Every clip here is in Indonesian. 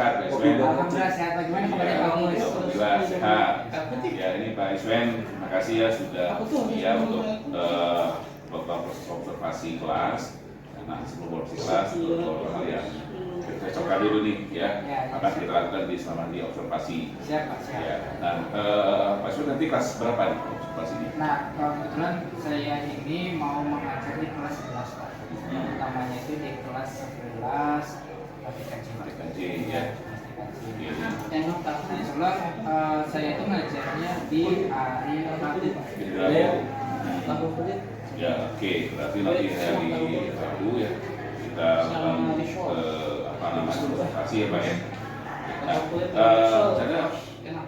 sehat Pak Iswen. Alhamdulillah sehat. Bagaimana kabarnya Pak Mus? Alhamdulillah sehat. Ya ini Pak Iswen, terima kasih ya sudah bersedia untuk melakukan proses observasi kelas. Nah sebelum observasi kelas, beberapa hal yang kita cocokkan dulu nih ya, akan kita lakukan selama di observasi. Siap Pak, siap. Ya. Nah Pak Iswen nanti kelas berapa nih observasi ini? Nah kebetulan saya ini mau mengajar di kelas 11 Pak. Utamanya itu di kelas 11 TKJ ya. Yang kebetulan saya itu ngajarnya di hari Rabu. Ya oke, berarti nanti hari Rabu ya kita apa namanya observasi ya Pak ya. Nah, cara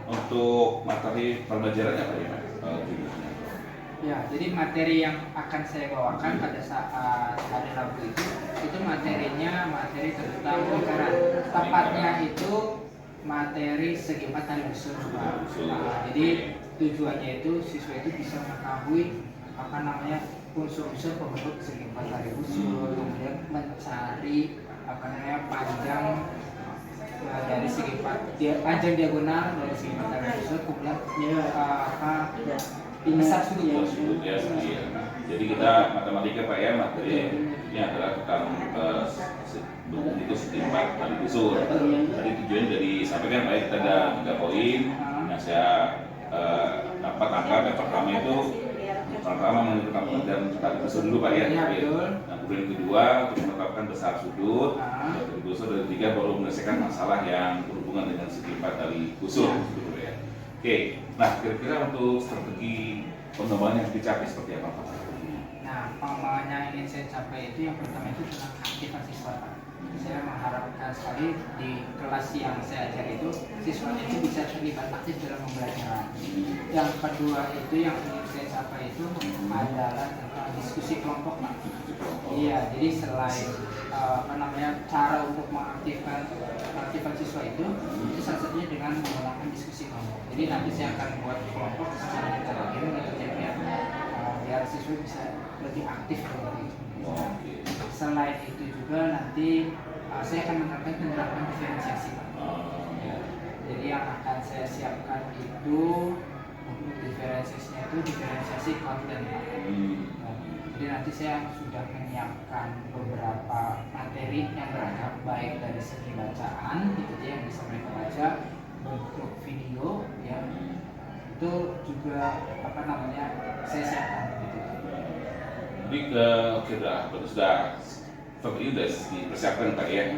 untuk materi pembelajarannya apa ya Pak? Ya, jadi materi yang akan saya bawakan pada saat hari Rabu itu materinya materi tentang lingkaran. Tepatnya itu materi segi empat tali unsur. Nah, jadi tujuannya itu siswa itu bisa mengetahui apa namanya unsur-unsur pembentuk segi empat tali unsur, kemudian mencari apa namanya panjang dari segi panjang diagonal dari segi empat tali unsur, kemudian besar sudut ya. Jadi kita matematika Pak ya, materi ini adalah tentang bentuk itu segi empat tali unsur. Tadi tujuannya dari sampaikan Pak ya, kita ada 3 poin yang saya dapat angka. Yang pertama menentukan pengertian tali unsur dulu Pak ya. Nah kemudian kedua untuk menetapkan besar sudut. Yang kedua dan ketiga baru menyelesaikan masalah yang berhubungan dengan segi empat tali unsur. Oke, nah kira-kira untuk strategi pengembangan yang dicapai seperti apa Pak? Nah, pengembangan yang ingin saya capai itu yang pertama itu tentang aktivitas siswa. Saya mengharapkan sekali di kelas yang saya ajar itu siswa itu bisa terlibat aktif dalam pembelajaran. Yang kedua itu yang ingin saya capai itu adalah tentang diskusi kelompok Pak. Iya, jadi selain cara untuk mengaktifkan siswa itu salah satunya dengan menggunakan diskusi kelompok. Jadi nanti saya akan buat kelompok secara heterogen biar siswa bisa lebih aktif dari itu. Selain itu juga nanti saya akan menerapkan penerapan diferensiasi Pak. Jadi yang akan saya siapkan itu untuk diferensiasinya itu diferensiasi konten Pak. Jadi nanti saya sudah menyiapkan beberapa materi yang beragam, baik dari segi bacaan itu yang bisa mereka baca, bentuk video ya itu juga apa namanya saya siapkan gitu. Jadi sudah dipersiapkan Pak ya.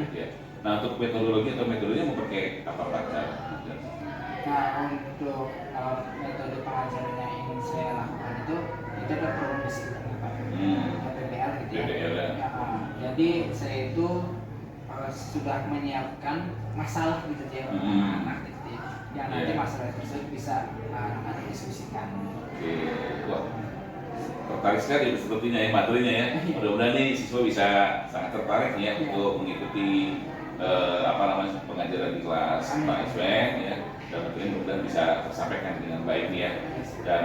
Nah untuk metodologi atau metodenya mau pakai apa Pak? Nah untuk metode pengajaran yang ingin saya lakukan itu adalah problem deskripsi Pak. PBL gitu ya. Jadi saya itu sudah menyiapkan masalah gitu ya anak gitu ya. Yang nanti masalah tersebut bisa anak diskusikan. Oke, wah tertarik sekali sepertinya ya materinya ya. Mudah-mudahan nih siswa bisa sangat tertarik ya untuk mengikuti pengajaran di kelas Pak Iswen ya. Dan materinya mudah-mudahan bisa tersampaikan dengan baik nih ya. Dan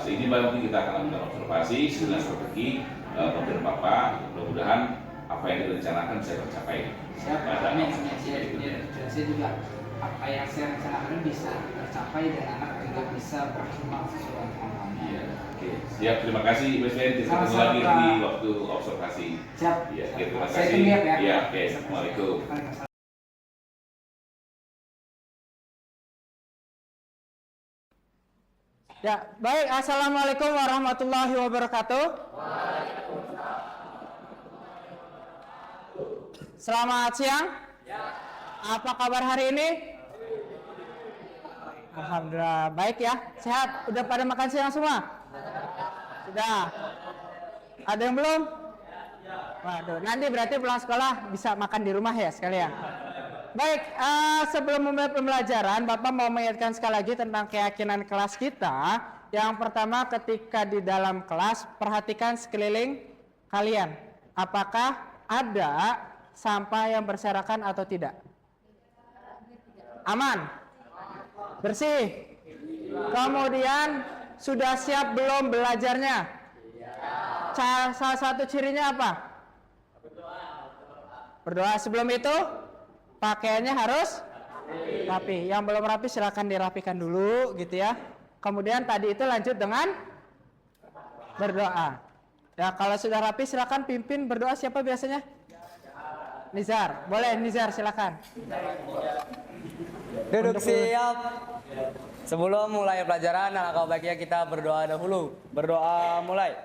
seini nanti kita akan lakukan observasi dengan strategi pemberian Bapak. Mudah-mudahan apa yang direncanakan bisa tercapai. Siap, amin. Saya juga apa yang saya rencanakan bisa tercapai dan anak juga bisa berkembang sesuai dengan Iya, oke. Siap, terima kasih Mas Ben. Kita ketemu lagi di waktu observasi. Siap. Ya, terima kasih. Saya tunggu ya. Iya, oke. Assalamualaikum. Ya, baik. Assalamualaikum warahmatullahi wabarakatuh. Selamat siang. Apa kabar hari ini? Alhamdulillah baik ya, sehat. Udah pada makan siang semua? Sudah. Ada yang belum? Waduh, nanti berarti pulang sekolah bisa makan di rumah ya sekalian. Baik, sebelum memulai pembelajaran, Bapak mau mengingatkan sekali lagi tentang keyakinan kelas kita. Yang pertama, ketika di dalam kelas, perhatikan sekeliling kalian. Apakah ada sampah yang berserakan atau tidak? Aman? Bersih? Kemudian, sudah siap belum belajarnya? Salah satu cirinya apa? Berdoa. Sebelum itu? Pakaiannya harus rapi. Yang belum rapi silakan dirapikan dulu gitu ya. Kemudian tadi itu lanjut dengan berdoa. Ya, kalau sudah rapi silakan pimpin berdoa. Siapa biasanya? Nizar. Boleh Nizar, silakan. Duduk siap. Sebelum mulai pelajaran, alangkah baiknya kita berdoa dahulu. Berdoa mulai.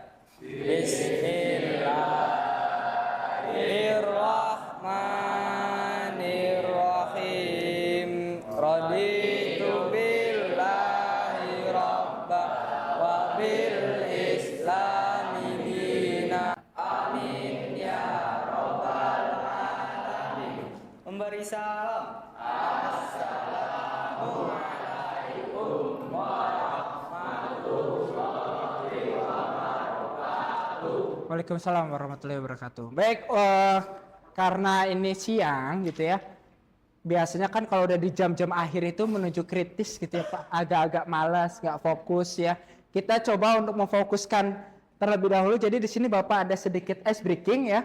Bismillahirrahmanirrahim. Raditu billahi rabba wa bil islami dina. Amin ya rabbal alamin. Memberi salam. Waalaikumsalam warahmatullahi wabarakatuh. Baik, karena ini siang gitu ya. Biasanya kan kalau udah di jam-jam akhir itu menuju kritis gitu ya Pak. Agak-agak malas, nggak fokus ya. Kita coba untuk memfokuskan terlebih dahulu. Jadi di sini Bapak ada sedikit ice breaking ya.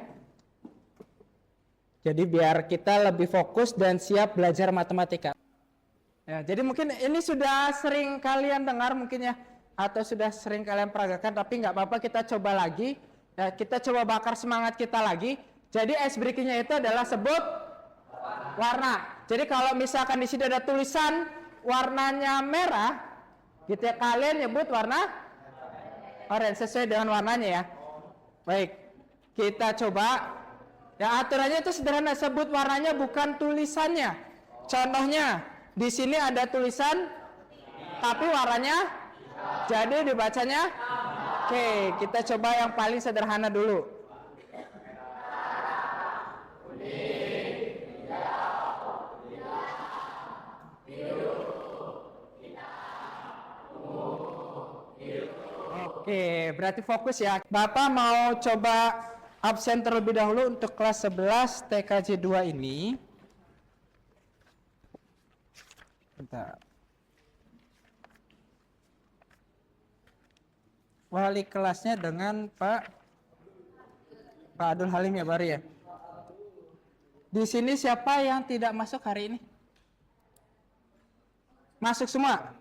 Jadi biar kita lebih fokus dan siap belajar matematika. Ya, jadi mungkin ini sudah sering kalian dengar mungkin ya. Atau sudah sering kalian peragakan, tapi nggak apa-apa, kita coba lagi. Ya, kita coba bakar semangat kita lagi. Jadi ice breakingnya itu adalah sebut warna. Jadi kalau misalkan di sini ada tulisan warnanya merah, gitu ya, kalian nyebut warna orange sesuai dengan warnanya ya. Baik, kita coba. Ya, aturannya itu sederhana, sebut warnanya bukan tulisannya. Contohnya di sini ada tulisan, tapi warnanya, jadi dibacanya. Oke, kita coba yang paling sederhana dulu. Oke, berarti fokus ya. Bapak mau coba absen terlebih dahulu untuk kelas 11 TKJ 2 ini. Bentar. Wali kelasnya dengan Pak Abdul Halim ya baru ya. Di sini siapa yang tidak masuk hari ini? Masuk semua?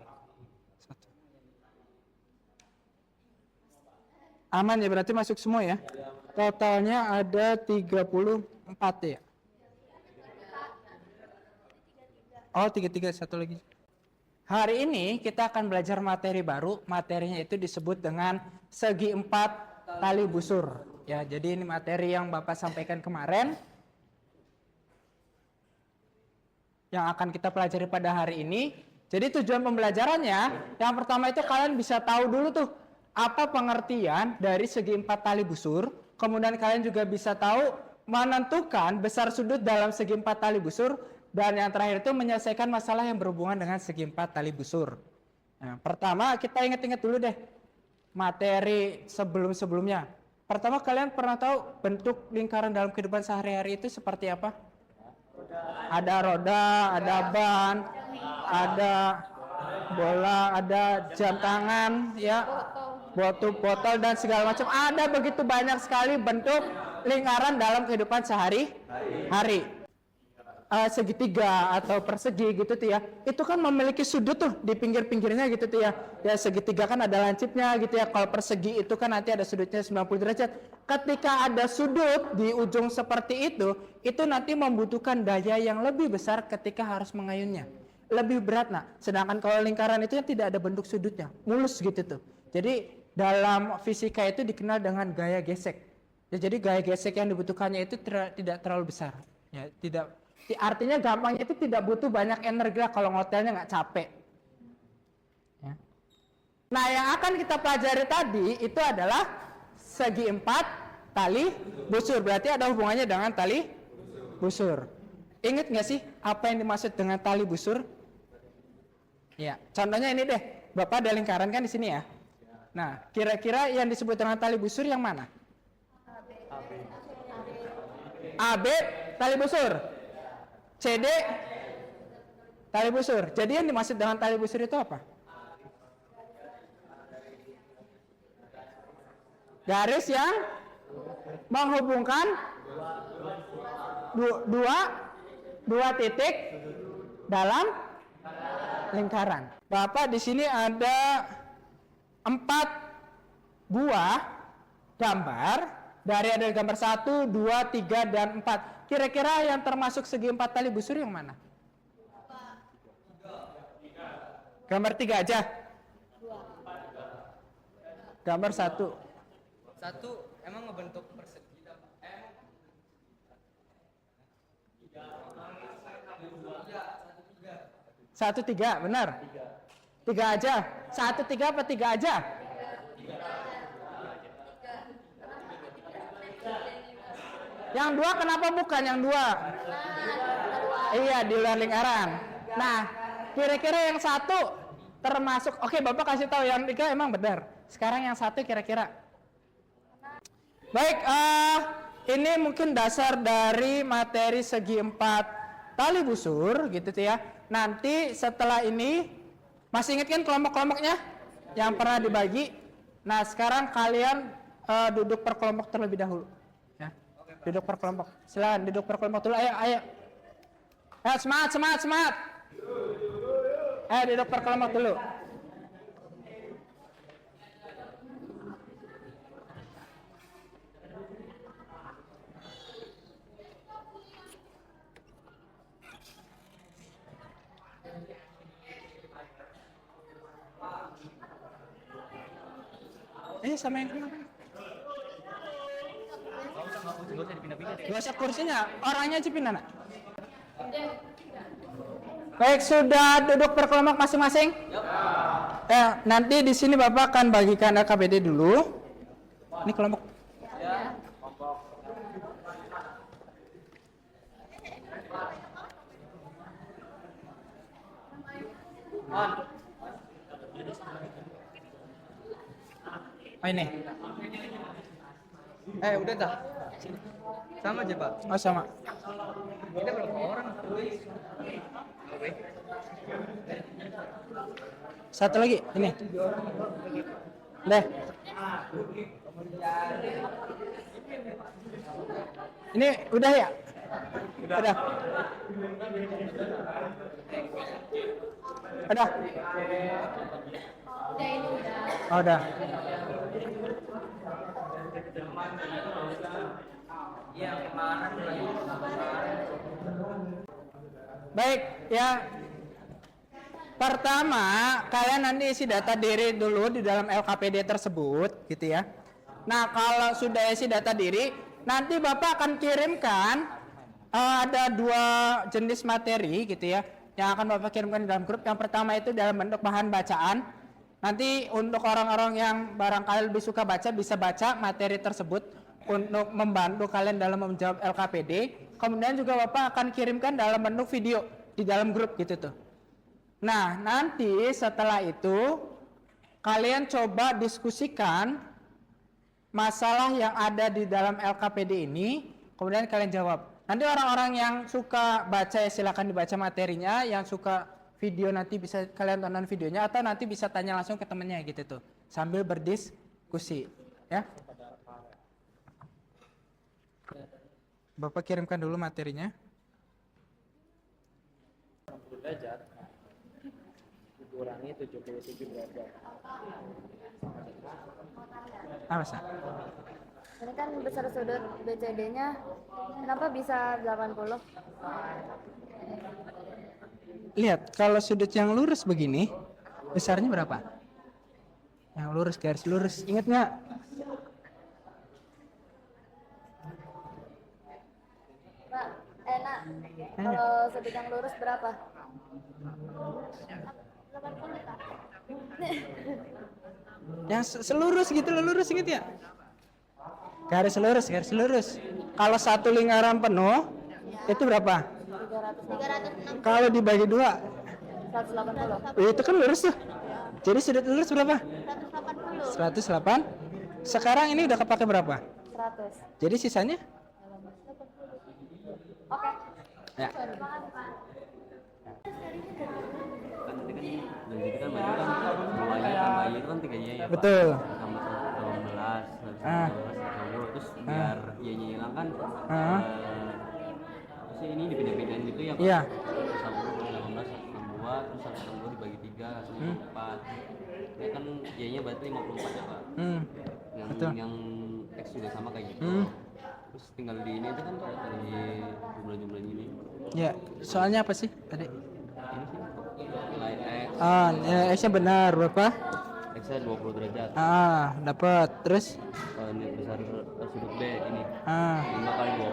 Aman ya, berarti masuk semua ya. Totalnya ada 34 ya. Oh, 33, satu lagi. Hari ini kita akan belajar materi baru. Materinya itu disebut dengan segi 4 tali busur. Ya, jadi ini materi yang Bapak sampaikan kemarin. Yang akan kita pelajari pada hari ini. Jadi tujuan pembelajarannya, yang pertama itu kalian bisa tahu dulu tuh apa pengertian dari segi 4 tali busur. Kemudian kalian juga bisa tahu menentukan besar sudut dalam segi 4 tali busur. Dan yang terakhir itu menyelesaikan masalah yang berhubungan dengan segi 4 tali busur. Nah, pertama kita ingat-ingat dulu deh materi sebelum-sebelumnya. Pertama, kalian pernah tahu bentuk lingkaran dalam kehidupan sehari-hari itu seperti apa? Ada roda, ada ban, ada bola, ada jam tangan, ya, botol dan segala macam. Ada begitu banyak sekali bentuk lingkaran dalam kehidupan sehari-hari. Segitiga atau persegi gitu tuh ya, itu kan memiliki sudut tuh di pinggir-pinggirnya gitu tuh ya. Ya, segitiga kan ada lancipnya gitu ya. Kalau persegi itu kan nanti ada sudutnya 90 derajat. Ketika ada sudut di ujung seperti itu nanti membutuhkan daya yang lebih besar ketika harus mengayunnya. Lebih berat, nah. Sedangkan kalau lingkaran itu tidak ada bentuk sudutnya, mulus gitu tuh. Jadi dalam fisika itu dikenal dengan gaya gesek. Ya, jadi gaya gesek yang dibutuhkannya itu tidak terlalu besar. Ya, tidak. Artinya gampangnya itu tidak butuh banyak energi lah kalau ngotelnya nggak capek. Ya. Nah, yang akan kita pelajari tadi itu adalah segi 4 tali busur. Berarti ada hubungannya dengan tali busur. Ingat nggak sih apa yang dimaksud dengan tali busur? Ya, contohnya ini deh. Bapak ada lingkaran kan di sini ya. Nah, kira-kira yang disebut dengan tali busur yang mana? AB tali busur. CD tali busur. Jadi yang dimaksud dengan tali busur itu apa? Garis yang menghubungkan dua 2 titik dalam lingkaran. Bapak di sini ada 4 buah gambar dari ada gambar 1, 2, 3, dan 4. Kira-kira yang termasuk segi 4 tali busur yang mana? Gambar 3 aja. Gambar 1. Satu emang ngebentuk persegi. Satu tiga, benar. 3 aja. 1, 3 apa 3 aja? Yang 2 kenapa bukan yang 2? Iya, di luar lingkaran. Nah, kira-kira yang 1 termasuk, oke Bapak kasih tahu yang 3 emang benar. Sekarang yang 1 kira-kira. Baik, ini mungkin dasar dari materi segi 4 tali busur gitu tuh ya. Nanti setelah ini masih ingat kan kelompok-kelompoknya yang pernah dibagi. Nah, sekarang kalian duduk per kelompok terlebih dahulu. Ya. Duduk per kelompok. Silakan duduk per kelompok dulu. Ayo. Semangat. Ayo duduk per kelompok dulu. Sama yang kenapa? Gak usah kursinya, orangnya aja pindah nak. Baik, sudah duduk per kelompok masing-masing? Nanti di sini Bapak akan bagikan LKPD dulu. Ini kelompok. Oh ini. Udah dah. Sama aja, Pak. Oh sama. Kita berapa orang? Satu lagi, ini. Deh. Ini udah ya? Udah. Oh, udah. Baik, ya. Pertama, kalian nanti isi data diri dulu di dalam LKPD tersebut, gitu ya. Nah, kalau sudah isi data diri, nanti Bapak akan kirimkan ada 2 jenis materi, gitu ya, yang akan Bapak kirimkan di dalam grup. Yang pertama itu dalam bentuk bahan bacaan. Nanti untuk orang-orang yang barangkali lebih suka baca, bisa baca materi tersebut untuk membantu kalian dalam menjawab LKPD. Kemudian juga Bapak akan kirimkan dalam bentuk video di dalam grup gitu tuh. Nah, nanti setelah itu kalian coba diskusikan masalah yang ada di dalam LKPD ini, kemudian kalian jawab. Nanti orang-orang yang suka baca ya silakan dibaca materinya, yang suka video nanti bisa kalian tonton videonya, atau nanti bisa tanya langsung ke temennya gitu tuh, sambil berdiskusi, ya. Bapak kirimkan dulu materinya. Derajat dikurangi 77 derajat. Apa sih? Ini kan besar sudut BCD-nya, kenapa bisa 80? Lihat, kalau sudut yang lurus begini, besarnya berapa? Yang lurus, garis lurus, ingat nggak? Pak, enak. Kalau sudut yang lurus berapa? 80, Pak. Yang selurus gitu, lurus inget ya? Garis lurus, garis lurus. Kalau satu lingkaran penuh, itu berapa? 360. Kalau dibagi 2, 180. itu kan lurus tuh. Jadi sudut lurus berapa? 180. 108. Sekarang ini udah kepake berapa? 100. Jadi sisanya? Oke. Ya. Terima kasih, Pak. Jadi kita bagi kan mulai tambah Y itu kan 3Y ya, Pak. Betul. Tambah 18, Ah. terus biar Y-nya hilang kan. Ah. harusnya ini dipindah-pindahin gitu ya Pak? Iya. 1 kali 18 62 terus 162 dibagi 3 hasilnya 54. Ya kan Y-nya berarti 54 ya Pak? Yang Betul. yang X juga sama kayak gitu. Terus tinggal di ini itu kan Pak, di jumlah-jumlah ini. Ya, soalnya apa sih tadi? Ini sih nilai X. Ya, X-nya benar berapa? X-nya 20 derajat. Dapat. Terus Ini besar sudut B ini. 5 kali 20.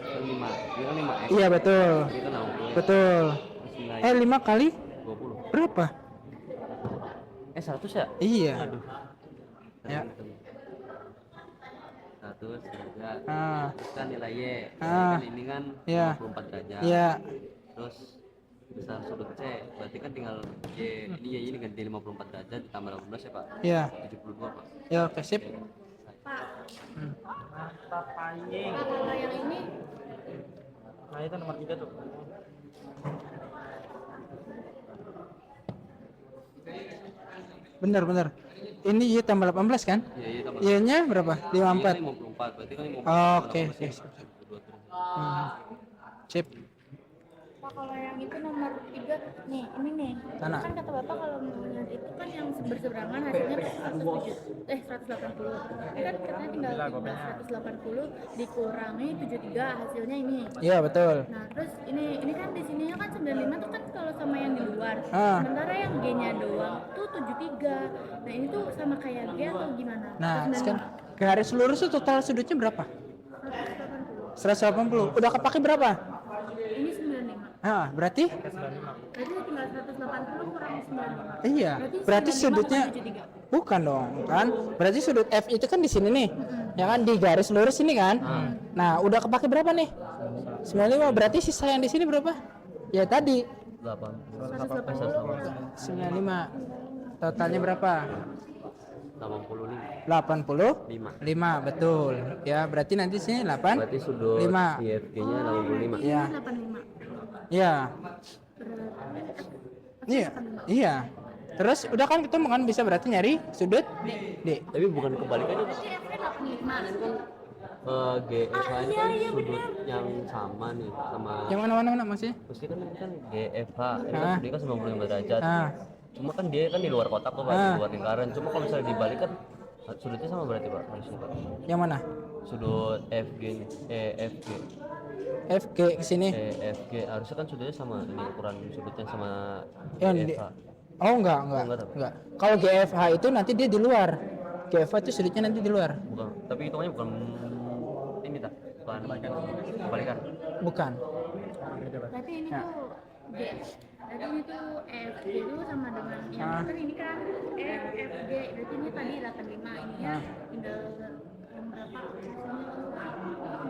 Kan 5. Ini kan 5X. Iya betul. Ini kan 60. Betul. Terus nilai 5 kali 20. berapa? 100 ya? Iya. Aduh. Ya. 100 derajat. Terus kan nilai Y. Ini kan Iya. 54 derajat. Iya. Terus besar sudut C. Berarti kan tinggal Y. Ini Y ini ganti 54 derajat ditambah 18 ya Pak? Iya. 72 Pak. Ya, oke sip. Kalau yang ini Nah itu nomor 3 tuh. Benar, benar. Ini Y tambah 18 kan? Iya, iya tambah. Y-nya berapa? Y kan 54. 54. Berarti kan 54. Oke, oke. Sip. Pak, kalau yang itu nomor 3 nih, ini nih. Sana. Kan kata Bapak kalau menurut itu kan yang berseberangan hasilnya 180. Ini kan katanya tinggal 180 dikurangi 73 hasilnya ini. Iya, betul. Nah, terus ini kan di sininya kan 95 tuh kan kalau sama yang di luar. Ah. Sementara yang G-nya doang tuh 73. Nah, ini tuh sama kayak G atau gimana? Nah, Terus sekarang garis lurus itu total sudutnya berapa? 180. Udah kepake berapa? ini 95. Berarti? Berarti tinggal 180 kurang 95. Iya. Berarti 95 sudutnya bukan 73. bukan dong, kan? Berarti sudut F itu kan di sini nih. Ya kan di garis lurus ini kan? Nah, udah kepake berapa nih? 95. Berarti sisa yang di sini berapa? Ya tadi 8. 95. Totalnya berapa? 85. 85, betul. Ya, berarti nanti sini 8. Berarti sudut 5. IFG-nya 85. Iya. 85. Iya. Iya. Iya. Terus udah kan kita kan bisa berarti nyari sudut D. Tapi bukan kebalikannya Pak. Berarti F-nya 85. GF lain kan sudut yang sama nih sama Yang mana maksudnya? mesti kan ini kan GFH ini kan Ah. sudutnya kan 95 derajat. Ah. Cuma kan dia kan di luar kotak tuh Pak, di luar lingkaran. Cuma kalau misalnya dibalik kan sudutnya sama berarti Pak harusnya Pak. Yang mana? Sudut FG nih, EFG. FG ke sini. EFG harusnya kan sudutnya sama ini ukuran sudutnya sama Yang di GFH. Oh, enggak. enggak. Kalau GFH itu nanti dia di luar. GFH itu sudutnya nanti di luar. Bukan, tapi hitungannya bukan ini tak, bukan kebalikan. Bukan. Berarti ini tuh G. Berarti ini tuh FG itu sama dengan yang kan ini kan FG. Berarti ini tadi 85. Ini ya tinggal yang berapa hasilnya?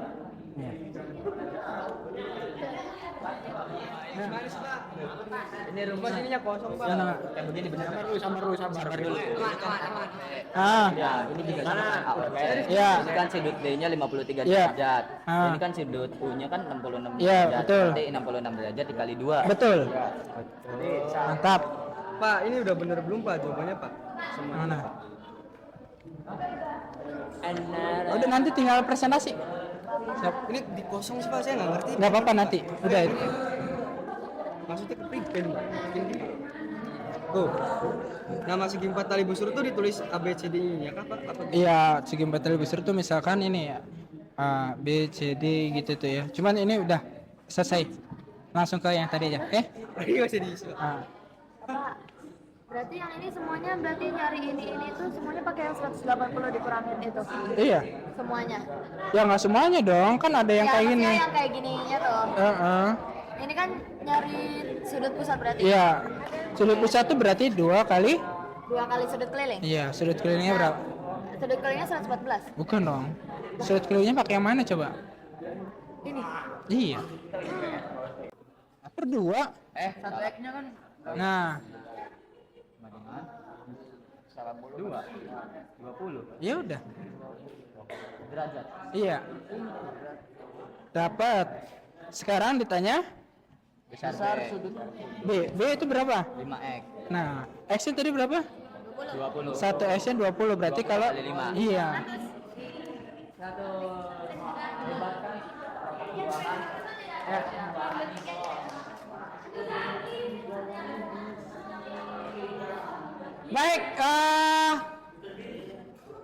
Ini rumah ininya kosong Pak. Mana? Kayak begini bener. Sabar dulu. Ya, ini juga sama kan AOP. Iya. Ini kan sudut D-nya 53 Iya. derajat. Ah. Ini kan sudut U-nya kan 66 Iya, derajat. betul. Berarti 66 derajat dikali 2. Betul. Mantap. Pak, ini udah bener belum Pak jawabannya Pak? Mana? Udah nanti tinggal presentasi. Siap. Ini di kosong sih Pak, saya nggak ngerti. Nggak apa-apa nanti. Udah itu. Maksudnya ke print. Tuh. Nama segi 4 tali busur tuh ditulis A B C D I ya kah Pak? Apa? Iya, segi battle besar tuh misalkan ini ya. A, B, C, D gitu tuh ya. Cuman ini udah selesai. Langsung ke yang tadi aja. Ini masih diisi. Ah. Pak, berarti yang ini semuanya berarti nyari ini tuh semuanya pakai yang 180 dikurangin itu. Iya. Semuanya. Ya nggak semuanya dong. Kan ada yang Ya, kayak gini. maksudnya yang kayak gininya tuh. Heeh. Ini kan nyari sudut pusat berarti. Iya. Sudut pusat tuh berarti 2 kali. 2 kali sudut keliling. Iya, sudut kelilingnya berapa? Sudut kelilingnya 114. Bukan dong. Sudut kelilingnya pakai yang mana coba? Ini. Iya. Per 2. Satu X-nya kan Nah, 20 ya udah. derajat. Iya. Dapat. Sekarang ditanya Besar sudut B. B itu berapa? 5X. Nah, X-nya tadi berapa? 20. 1 X-nya 20 berarti 20 kalau kali 5. iya. Ya. Baik,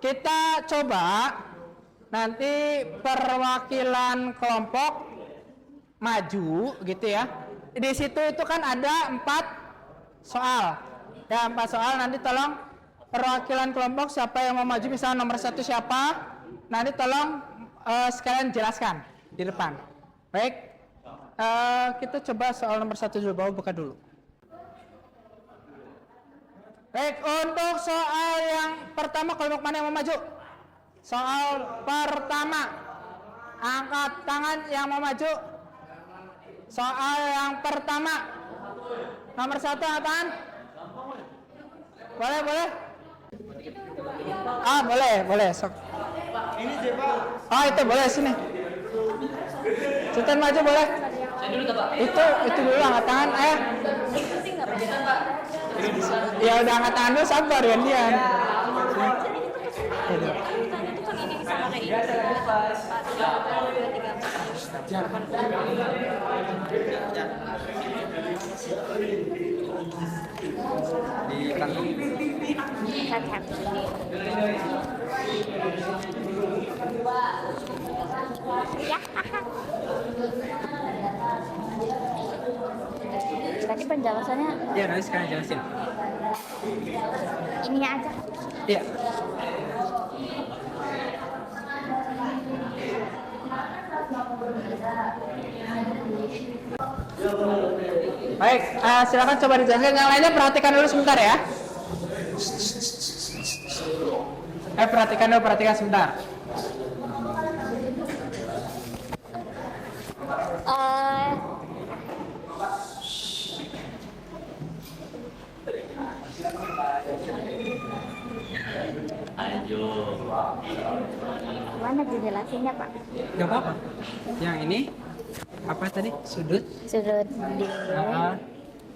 kita coba nanti perwakilan kelompok maju gitu ya. Di situ itu kan ada 4 soal. Ya, 4 soal. Nanti tolong perwakilan kelompok siapa yang mau maju, misalnya nomor 1 siapa, nanti tolong sekalian jelaskan di depan. Baik, kita coba soal nomor 1 dulu, bawa buka dulu. Baik, untuk soal yang pertama, kelompok mana yang mau maju? Soal pertama, angkat tangan yang mau maju. Soal yang pertama, nomor 1 angkat tangan. Boleh, boleh. Boleh, boleh. Sok. Ini Pak. Itu boleh sini. Sultan maju boleh. Itu dulu angkat tangan, ayo. Ya udah angkat tangan dulu, sabar gantian. Di kantong. Tadi penjelasannya Ya, nanti sekarang jelasin. ini aja. Iya. Baik, silakan coba dijelaskan. Yang lainnya perhatikan dulu sebentar ya. Perhatikan sebentar. Mana dijelasinnya Pak? Gak apa-apa. Yang ini apa tadi? Sudut. Sudut D,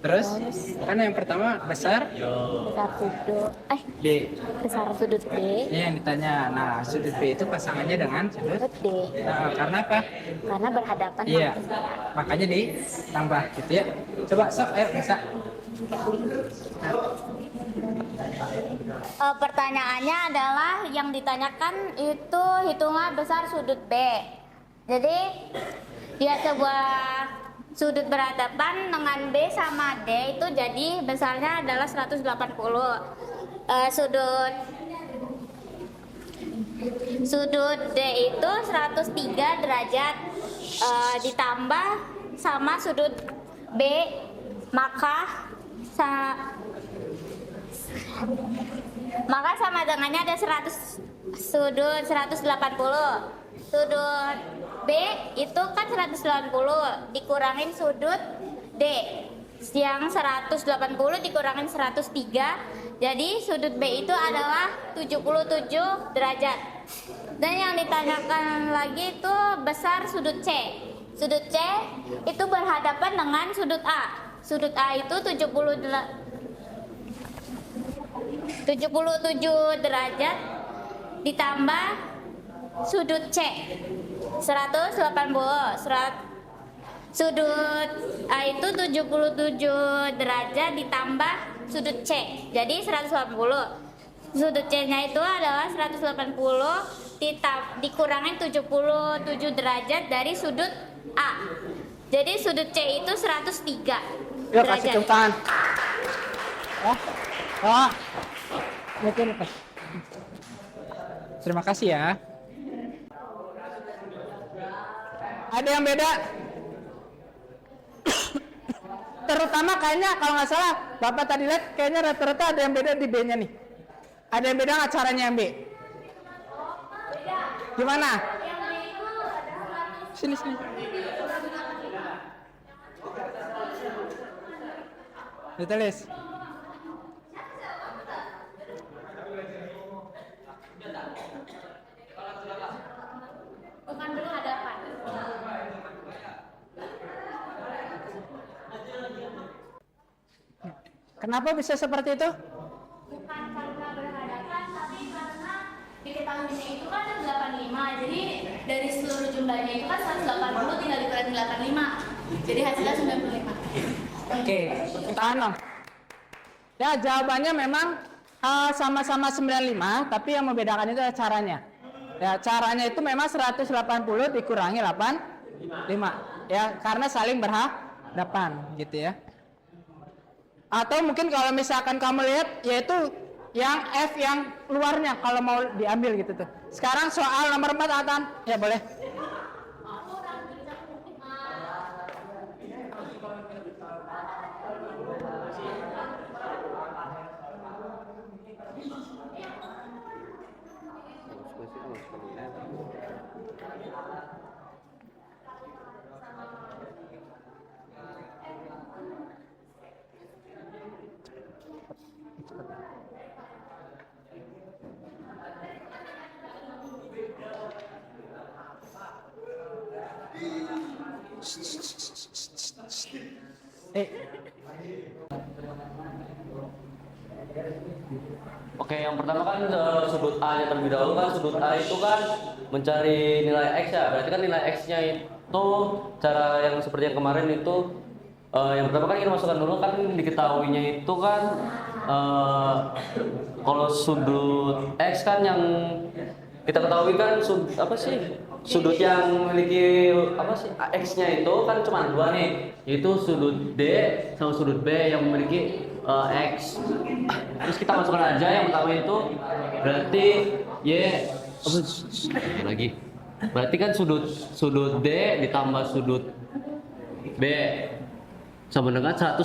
Terus, kan yang pertama besar besar sudut, B. besar sudut D, Ini yang ditanya. Nah, sudut B itu pasangannya dengan sudut. sudut D, Karena apa? karena berhadapan. Iya. Makanya ditambah gitu ya. Coba sok, ayo bisa. Pertanyaannya adalah yang ditanyakan itu hitungan besar sudut B. Jadi dia sebuah sudut berhadapan dengan B sama D itu jadi besarnya adalah 180. Sudut D itu 103 derajat ditambah sama sudut B, maka sama dengannya ada 100 sudut 180. Sudut B itu kan 180 dikurangin sudut D yang 180 dikurangin 103, jadi sudut B itu adalah 77 derajat. Dan yang ditanyakan lagi itu besar sudut C. Sudut C itu berhadapan dengan sudut A. Sudut A itu 77 derajat ditambah sudut C 180. Sudut A itu 77 derajat ditambah sudut C, jadi 180. Sudut C-nya itu adalah 180 dikurangin 77 derajat dari sudut A. Jadi sudut C itu 103 Yuk, kasih derajat. tepuk tangan. Mungkin apa? Terima kasih ya. Ada yang beda? Terutama kayaknya kalau nggak salah, Bapak tadi lihat kayaknya rata-rata ada yang beda di B-nya nih. Ada yang beda nggak caranya yang B? Gimana? Sini. Ditulis. Bukan berhadapan. Kenapa bisa seperti itu? Bukan karena berhadapan, tapi karena diketahuinya itu kan 85. Jadi dari seluruh jumlahnya itu kan 180 tinggal dikurangi 85. Jadi hasilnya 95. Oke, tahan dong. Ya, jawabannya memang sama-sama 95, tapi yang membedakan itu adalah caranya. Ya, caranya itu memang 180 dikurangi 85. Ya, karena saling berhadapan gitu ya. Atau mungkin kalau misalkan kamu lihat yaitu yang F yang luarnya kalau mau diambil gitu tuh. Sekarang soal nomor 4 Atan. Ya, boleh. Oke, yang pertama kan sudut A-nya terlebih dahulu kan sudut A itu kan mencari nilai X ya. Berarti kan nilai X-nya itu cara yang seperti yang kemarin itu yang pertama kan kita masukkan dulu kan diketahuinya itu kan kalau sudut X kan yang kita ketahui kan sudut yang memiliki X-nya itu kan cuma 2 nih, yaitu sudut D sama sudut B yang memiliki X. Terus kita masukkan aja yang pertama itu berarti lagi. Berarti kan sudut D ditambah sudut B sama dengan 180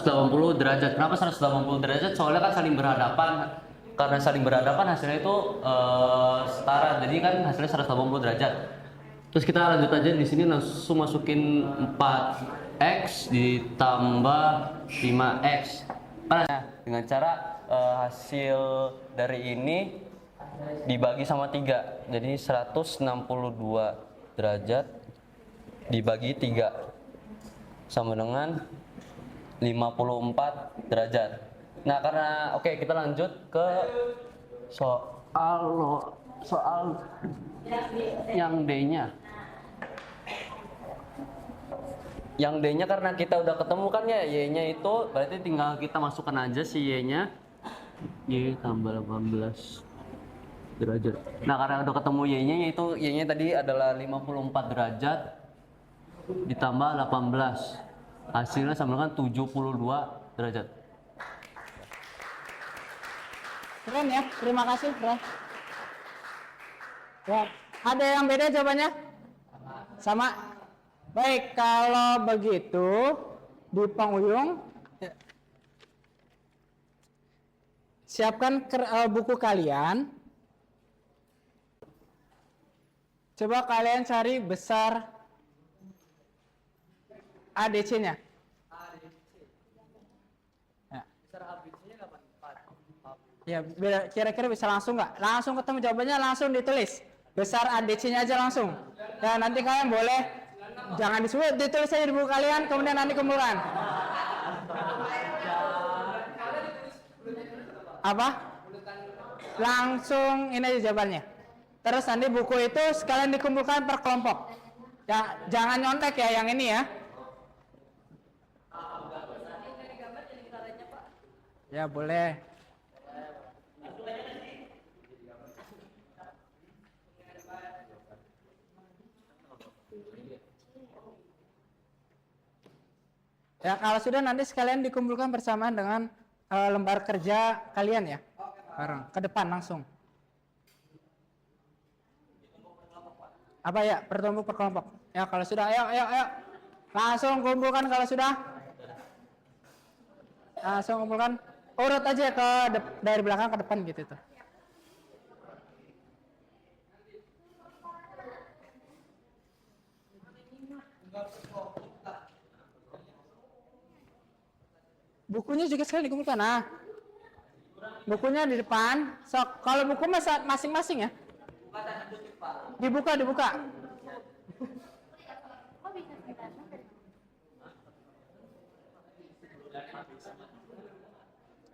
derajat. Kenapa 180 derajat? Soalnya kan saling berhadapan. Karena saling berhadapan hasilnya itu setara. Jadi kan hasilnya 180 derajat. Terus kita lanjut aja di sini langsung masukin 4x ditambah 5x. Dengan cara hasil dari ini dibagi sama 3. Jadi 162 derajat dibagi 3 sama dengan 54 derajat. Nah, karena kita lanjut ke soal yang D-nya. Yang D-nya karena kita udah ketemu kan ya Y-nya itu berarti tinggal kita masukkan aja si Y-nya. Y tambah 18 derajat. Nah, karena udah ketemu Y-nya yaitu Y-nya tadi adalah 54 derajat ditambah 18. Hasilnya sama dengan 72 derajat. Keren ya, terima kasih, Bro. Ya, ada yang beda jawabannya? Sama. Baik, kalau begitu di penghujung siapkan buku kalian. Coba kalian cari besar ADC-nya. Ya. Besar ABC-nya 84. Ya, kira-kira bisa langsung nggak? Langsung ketemu jawabannya, langsung ditulis. Besar ADC-nya aja langsung. Ya, nanti kalian boleh, jangan disulit, ditulis aja di buku kalian, kemudian nanti kumpulkan. Apa? Langsung ini aja jawabannya. Terus nanti buku itu sekalian dikumpulkan per kelompok. Ya, jangan nyontek ya yang ini ya. Ya, boleh. Ya, kalau sudah nanti sekalian dikumpulkan bersamaan dengan lembar kerja kalian ya. Bareng, ke depan langsung. Apa ya, bertumpuk per kelompok. Ya, kalau sudah, ayo. Langsung kumpulkan kalau sudah. Langsung kumpulkan. Urut aja dari belakang ke depan gitu tuh. Bukunya juga sekali dikumpulkan. Nah, bukunya di depan. So, kalau buku masing-masing ya. Dibuka.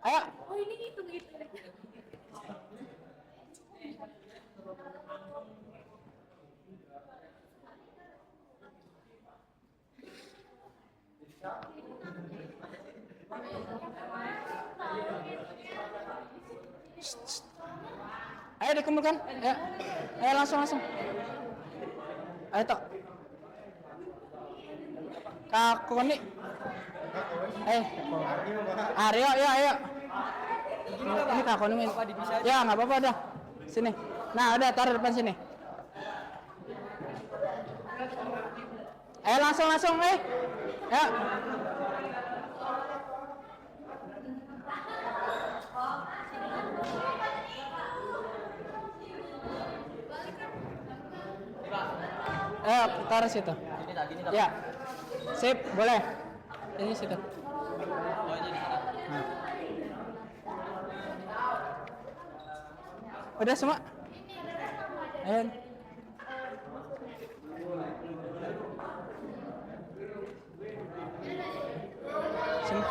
Ayo. Oh, ini gitu. Ayo dikumpulkan. Ayo langsung. Ayo tok. Kak Koni. Aryo, ayo. Ini Kak Koni. Ya, nggak apa-apa dah. Sini. Nah, udah taruh depan sini. Ayo langsung. Ya. Taruh situ. Ya. Sip, boleh. Ini situ. Nah. Udah semua? Ayo. Sini.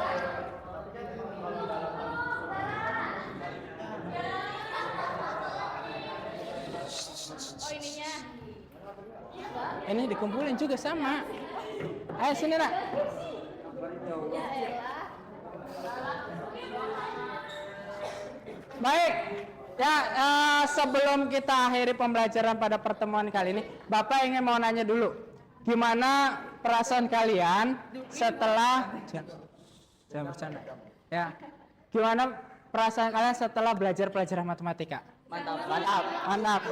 Ini dikumpulin juga sama. Ayo sini nak. Baik. Ya, sebelum kita akhiri pembelajaran pada pertemuan kali ini, Bapak ingin mau nanya dulu. Gimana perasaan kalian setelah jangan bercanda. Ya. Gimana perasaan kalian setelah belajar pelajaran matematika? Mantap.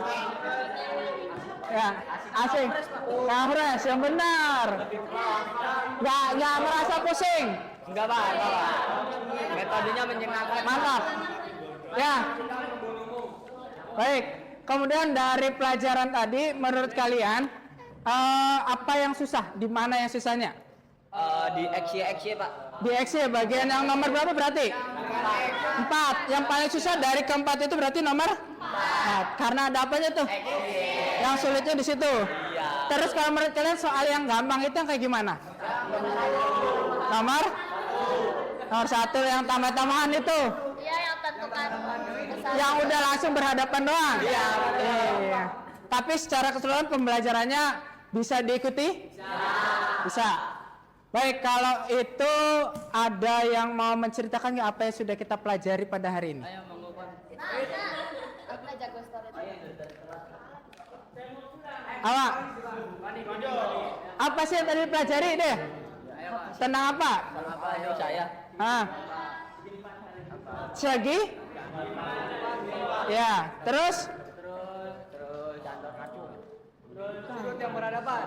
Ya, asing. Kafres yang benar. Nggak merasa pusing. Enggak, Pak. Metodenya menyenangkan. Mantap. Ya. Baik. Kemudian dari pelajaran tadi, menurut kalian apa yang susah? Di mana yang susahnya? Di XY, Pak. Di XY bagian yang nomor berapa berarti? 4. Yang paling susah dari keempat itu berarti nomor 4. Karena ada apanya tuh? Yang sulitnya di situ. Terus kalau menurut kalian soal yang gampang itu yang kayak gimana? Nomor 1 yang tambah-tambahan itu. Iya, yang tentukan besar. Yang udah langsung berhadapan doang. Iya. Tapi secara keseluruhan pembelajarannya bisa diikuti? Bisa. Baik, kalau itu ada yang mau menceritakan nggak apa yang sudah kita pelajari pada hari ini? Aku jago story. Awak. Apa sih yang tadi dipelajari deh? Tentang apa? Kenapa ini saya? Segi? Ya, terus? Contoh racun. Sudut yang berhadapan.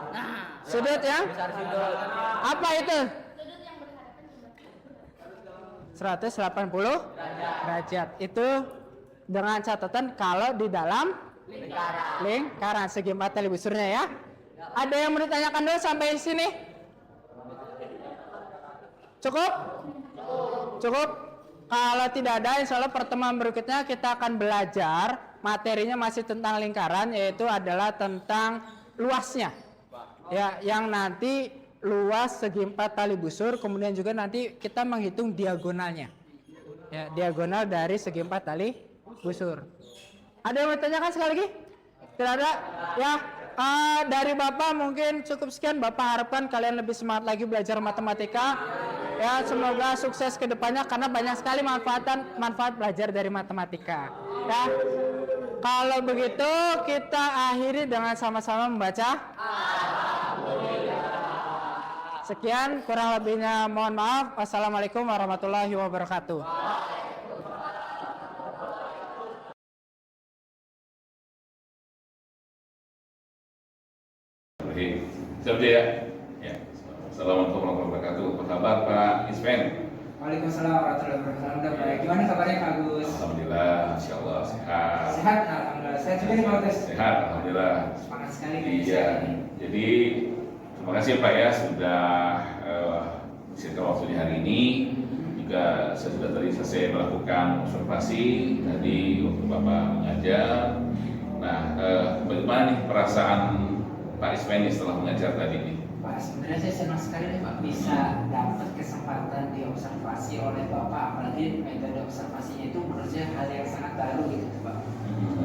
Sudut yang? Besar sudut. Apa itu? 180 derajat. Itu dengan catatan kalau di dalam lingkaran segi 4 tali busurnya ya. Ada yang mau ditanyakan dulu sampai sini? Cukup? Kalau tidak ada, insya Allah pertemuan berikutnya kita akan belajar materinya masih tentang lingkaran, yaitu adalah tentang luasnya. Ya, yang nanti luas segi 4 tali busur, kemudian juga nanti kita menghitung diagonalnya. Ya, diagonal dari segi 4 tali busur. Ada yang mau ditanyakan sekali lagi? Tidak ada? Ya, dari Bapak mungkin cukup sekian. Bapak harapkan kalian lebih semangat lagi belajar matematika. Ya, semoga sukses ke depannya karena banyak sekali manfaat belajar dari matematika. Ya. Kalau begitu kita akhiri dengan sama-sama membaca. Sekian, kurang lebihnya mohon maaf. Wassalamualaikum warahmatullahi wabarakatuh. Siap ya? Ya. Assalamualaikum warahmatullahi wabarakatuh. Apa kabar Pak Ispen? Waalaikumsalam warahmatullahi wabarakatuh. Baik, gimana kabarnya Kak Agus? Alhamdulillah, Masya Allah sehat. Sehat, alhamdulillah. Saya juga nih Pak Agus. Sehat, alhamdulillah. Semangat sekali. Iya. Jadi terima kasih Pak ya sudah sisa waktu di hari ini. Juga saya sudah tadi selesai melakukan observasi tadi waktu Bapak mengajar. Nah, bagaimana nih perasaan Pak Ispen setelah mengajar tadi nih? Pak, sebenarnya saya senang sekali nih Pak bisa dapat kesempatan diobservasi oleh Bapak, apalagi metode observasinya itu menurut saya hal yang sangat baru gitu Pak.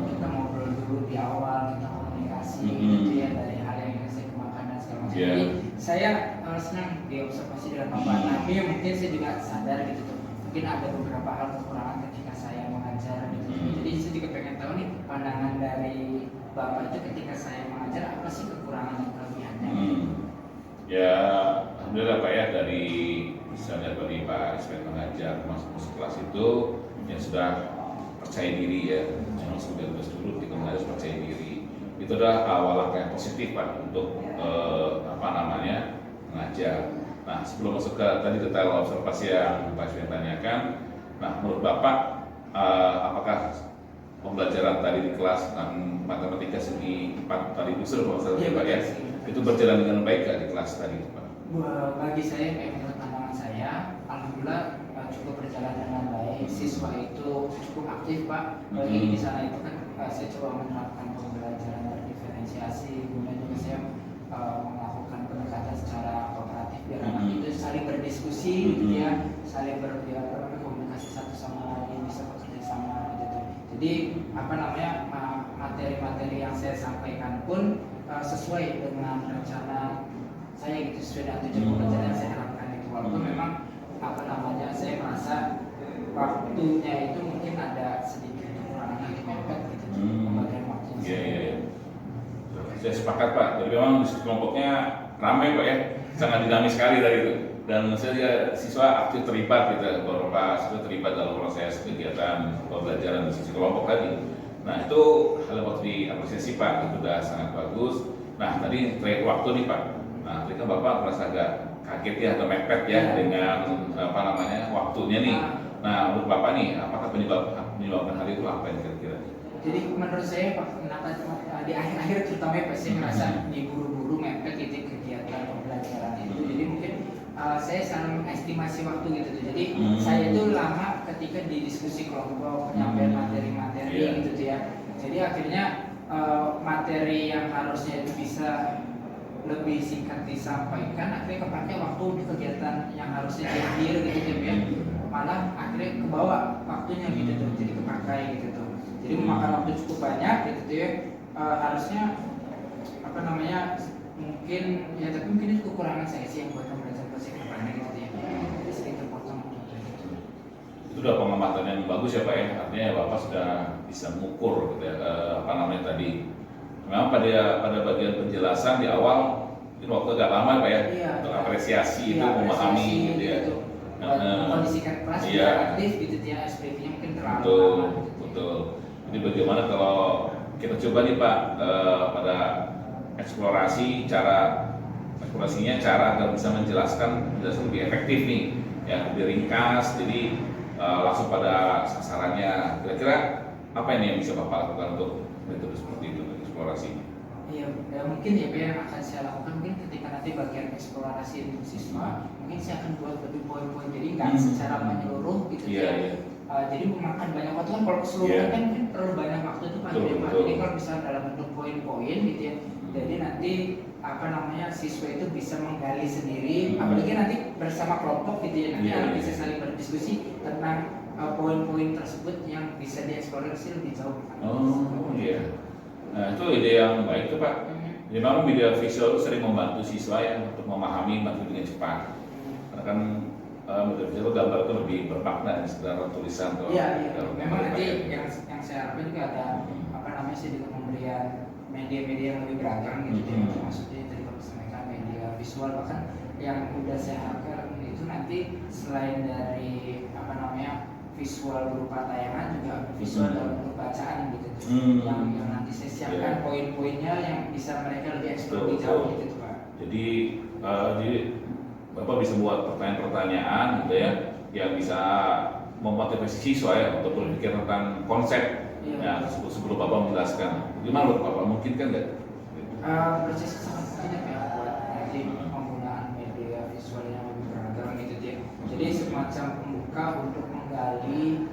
Kita ngobrol dulu di awal, kita komunikasi gitu ya dari hal yang saya kembangkan dan segala macam. Jadi saya senang diobservasi dengan Bapak. Tapi mungkin saya juga sadar gitu tuh, mungkin ada beberapa hal kekurangan ketika saya mengajar gitu. dari Bapak itu ketika saya mengajar apa sih kekurangan dan kelebihannya? Ya, alhamdulillah Pak ya, dari misalnya dari Pak Ismail mengajar masuk kelas itu ya sudah percaya diri ya, memang sudah dulu kita harus percaya diri. Itu adalah awal langkah yang positif Pak untuk mengajar. Nah, sebelum masuk ke tadi detail observasi yang Pak Ismail tanyakan, nah menurut Bapak apakah pembelajaran tadi di kelas tentang matematika segi 4 tadi busur kalau saya Pak ya, itu berjalan dengan baik di kelas tadi Pak? Bagi saya, menurut pandangan saya, alhamdulillah cukup berjalan dengan baik. Siswa itu cukup aktif Pak. Bagi di sana itu kan saya coba menerapkan pembelajaran berdiferensiasi, kemudian juga saya melakukan pendekatan secara kooperatif biar anak itu saling berdiskusi, gitu ya, saling berkomunikasi satu sama lain, bisa bekerja sama gitu. Jadi materi-materi yang saya sampaikan pun sesuai dengan rencana saya gitu, sesuai dengan tujuan pembelajaran yang saya harapkan itu. Walaupun memang saya merasa waktunya itu mungkin ada sedikit kekurangan atau mepet gitu pembagian waktunya. Iya. Saya sepakat Pak. Jadi memang diskusi kelompoknya ramai Pak ya, sangat dinamis sekali dari itu. Dan saya juga siswa aktif terlibat gitu, beberapa siswa terlibat dalam proses kegiatan pembelajaran diskusi kelompok tadi. Nah itu hal yang harus diapresiasi Pak, itu sudah sangat bagus. Nah tadi terakhir waktu nih Pak. Nah tadi kan Bapak merasa agak kaget ya atau mepet ya dengan waktunya nih. Nah menurut Bapak nih, apakah penyebabkan hal itu apa yang kira-kira? Jadi menurut saya Pak, kenapa di akhir-akhir terutama ya saya merasa diburu-buru mepet gitu kegiatan pembelajaran itu. Jadi mungkin saya saling estimasi waktu gitu tuh. Jadi saya itu lama ketika di diskusi kelompok, penyampaian materi-materi gitu tuh ya. Jadi akhirnya materi yang harusnya itu bisa lebih singkat disampaikan, akhirnya kepake waktu di kegiatan yang harusnya diakhir gitu ya. Malah akhirnya kebawa waktunya gitu tuh, jadi kepakai gitu tuh. Jadi memakan waktu cukup banyak gitu tuh ya. Harusnya mungkin ya, tapi mungkin itu kekurangan saya sih yang buat pembelajaran bahasa kedepannya gitu ya. Jadi sering terpotong gitu. Itu udah pengamatan yang bagus ya Pak ya, artinya Bapak sudah bisa mengukur gitu ya, tadi. Memang pada bagian penjelasan di awal mungkin waktu agak lama Pak ya, untuk apresiasi itu memahami gitu ya. Mengkondisikan kelas juga aktif gitu ya, SPP-nya mungkin terlalu lama. Betul. Jadi bagaimana kalau kita coba nih Pak pada eksplorasinya cara agar bisa menjelaskan lebih efektif nih ya, lebih ringkas, jadi langsung pada sasarannya. Kira-kira apa ini yang bisa Bapak lakukan untuk metode seperti itu, eksplorasi? Iya, ya mungkin ya yang akan saya lakukan mungkin ketika nanti bagian eksplorasi untuk siswa, mungkin saya akan buat lebih poin-poin, jadi nggak secara menyeluruh gitu ya. Jadi memakan banyak waktu kan, kalau keseluruhan kan mungkin perlu banyak waktu itu Pak. Jadi kalau misalnya dalam bentuk poin-poin gitu ya, jadi nanti siswa itu bisa menggali sendiri, apalagi nanti bersama kelompok gitu ya, nanti anak bisa saling berdiskusi tentang poin-poin tersebut yang bisa dieksplorasi lebih jauh. Oh iya. Nah itu ide yang baik tuh Pak. Jadi memang video visual sering membantu siswa ya untuk memahami materi dengan cepat. Karena kan video visual gambar itu lebih bermakna dari sekedar tulisan. Iya. Memang nanti yang saya harapkan juga ada sih dengan pemberian media-media yang lebih beragam gitu ya. Maksudnya tadi kalau misalkan media visual, bahkan yang udah saya harapkan itu nanti selain dari visual berupa tayangan, juga visual dalam bentuk bacaan gitu yang nanti saya siapkan poin-poinnya yang bisa mereka lebih eksplor lebih jauh gitu Pak. Jadi Bapak bisa buat pertanyaan-pertanyaan gitu ya yang bisa memotivasi siswa ya untuk berpikir tentang konsep ya sebelum Bapak menjelaskan. Gimana menurut Bapak, mungkin kan nggak? Proses sangat mungkin ya buat nanti penggunaan media visual yang lebih beragam gitu ya. Jadi semacam pembuka untuk menggali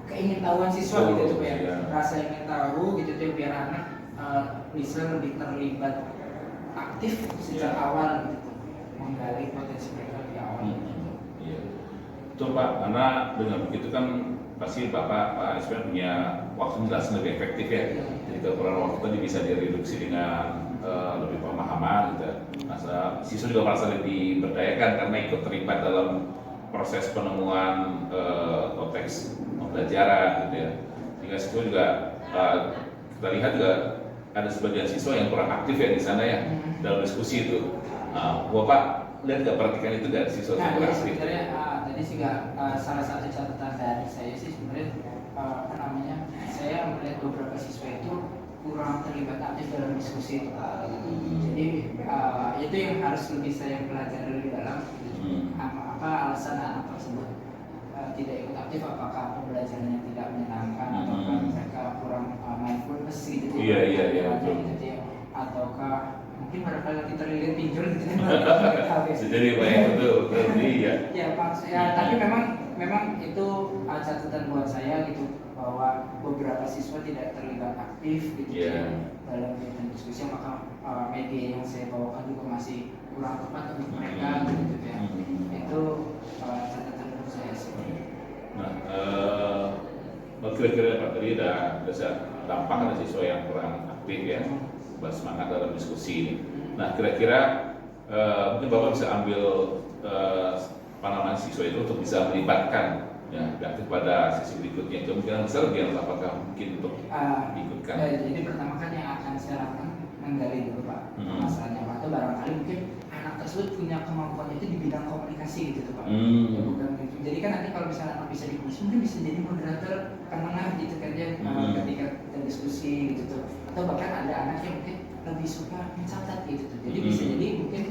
keingintahuan siswa gitu tuh ya, rasa ingin tahu gitu tuh biar anak bisa lebih terlibat aktif sejak awal gitu, menggali potensi mereka di awal. Iya, betul Pak. Karena dengan begitu kan pasti Pak Ismail punya waktu menjelaskan lebih efektif ya. Jadi kekurangan waktu tadi bisa direduksi dengan lebih pemahaman gitu. Masa siswa juga merasa lebih berdayakan karena ikut terlibat dalam proses penemuan konteks pembelajaran gitu ya. Sehingga siswa juga kita lihat juga ada sebagian siswa yang kurang aktif ya di sana ya dalam diskusi itu. Bapak lihat nggak, perhatikan itu nggak, siswa yang Nah, kurang jadi aktif? sebenarnya tadi juga salah satu catatan dari saya sih sebenarnya apa namanya, saya melihat beberapa siswa itu kurang terlibat aktif dalam diskusi itu. Jadi itu yang harus lebih saya pelajari lebih dalam. Apa alasan anak tersebut tidak ikut aktif? Apakah pembelajarannya tidak menyenangkan, ataukah mereka kurang mindfulness gitu? Iya, betul. Gitu, ya. Ataukah mungkin barangkali lagi terlilit pinjol gitu kan? Jadi banyak betul iya. Ya maksudnya, tapi memang itu catatan buat saya gitu, bahwa beberapa siswa tidak terlibat aktif gitu dalam kegiatan diskusi, maka media yang saya bawakan juga masih kurang tepat untuk mereka gitu ya. Itu catatan menurut saya sih. Nah, kira-kira Pak tadi ada dampak ada siswa yang kurang aktif ya, bersemangat dalam diskusi ini. Nah, kira-kira mungkin Bapak bisa ambil apa namanya siswa itu untuk bisa melibatkan ya aktif pada sesi berikutnya. Kemungkinan besar biar apakah mungkin untuk diikutkan? Jadi pertama kan yang akan saya lakukan menggali dulu Pak masalahnya, atau barangkali mungkin anak tersebut punya kemampuan itu di bidang komunikasi gitu tuh Pak. Ya, bukan gitu. Jadi kan nanti kalau misalnya anak bisa diskusi, mungkin bisa jadi moderator penengah gitu kan dia ketika kita diskusi gitu tuh. Atau bahkan ada anak yang mungkin lebih suka mencatat gitu tuh. Jadi bisa jadi mungkin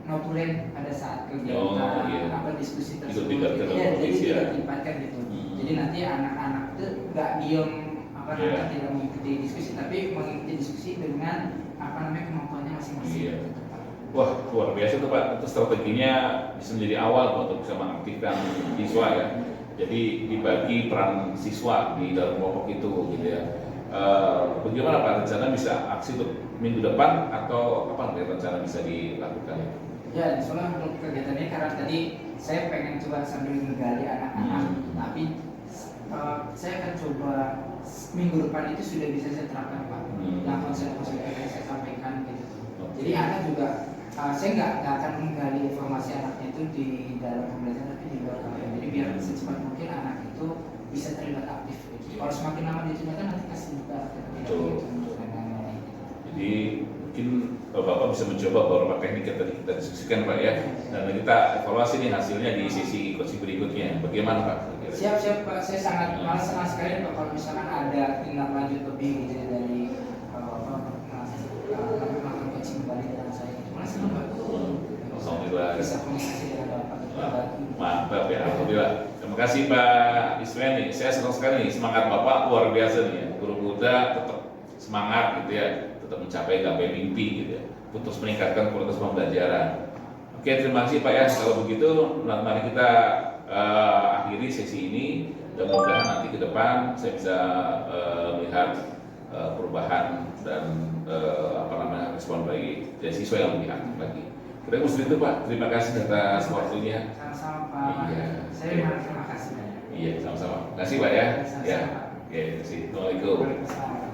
notulen pada saat kegiatan apa diskusi tersebut. Jadi dilibatkan gitu. Jadi nanti anak-anak itu nggak diem tidak mengikuti diskusi, tapi mengikuti diskusi dengan kemampuannya masing-masing. Wah, luar biasa tuh Pak. Itu strateginya bisa menjadi awal untuk bisa mengaktifkan siswa ya. Jadi dibagi peran siswa di dalam kelompok itu gitu ya. Bagaimana Pak rencana bisa aksi untuk minggu depan atau apa rencana bisa dilakukan? Ya, soalnya untuk kegiatan ini karena tadi saya pengen coba sambil menggali anak-anak, tapi saya akan coba minggu depan itu sudah bisa saya terapkan Pak. Yang konsep-konsep yang saya sampaikan gitu. Jadi anak juga saya nggak akan menggali informasi anaknya itu di dalam pembelajaran, tapi di luar kampus. Jadi biar secepat mungkin anak itu bisa terlibat aktif. Gitu. Kalau semakin lama ditunjukkan nanti kasih juga. Jadi mungkin Bapak bisa mencoba beberapa teknik yang tadi kita diskusikan Pak ya, dan kita evaluasi nih hasilnya di sesi berikutnya. Bagaimana Pak? Siap Pak, saya sangat malas senang sekali Pak kalau misalkan ada tindak lanjut lebih gitu dari melakukan coaching kembali dengan saya. Malas senang Pak. Alhamdulillah. Bisa komunikasi dengan Bapak. Mantap ya, alhamdulillah. Terima kasih Pak Ismail nih. Saya senang sekali nih, semangat Bapak luar biasa nih ya. Guru muda tetap semangat gitu ya, tetap mencapai gapai mimpi gitu ya, untuk meningkatkan kualitas pembelajaran. Oke, terima kasih Pak ya. Kalau begitu, mari kita akhiri sesi ini. Dan mudah-mudahan nanti ke depan saya bisa melihat perubahan dan respon dari siswa yang lebih aktif lagi. Kita mesti itu Pak. Terima kasih atas waktunya. Sama-sama Pak. Iya. Saya terima kasih. Iya, sama-sama. Terima kasih Pak ya. Ya. Oke, terima kasih. Assalamualaikum. Waalaikumsalam.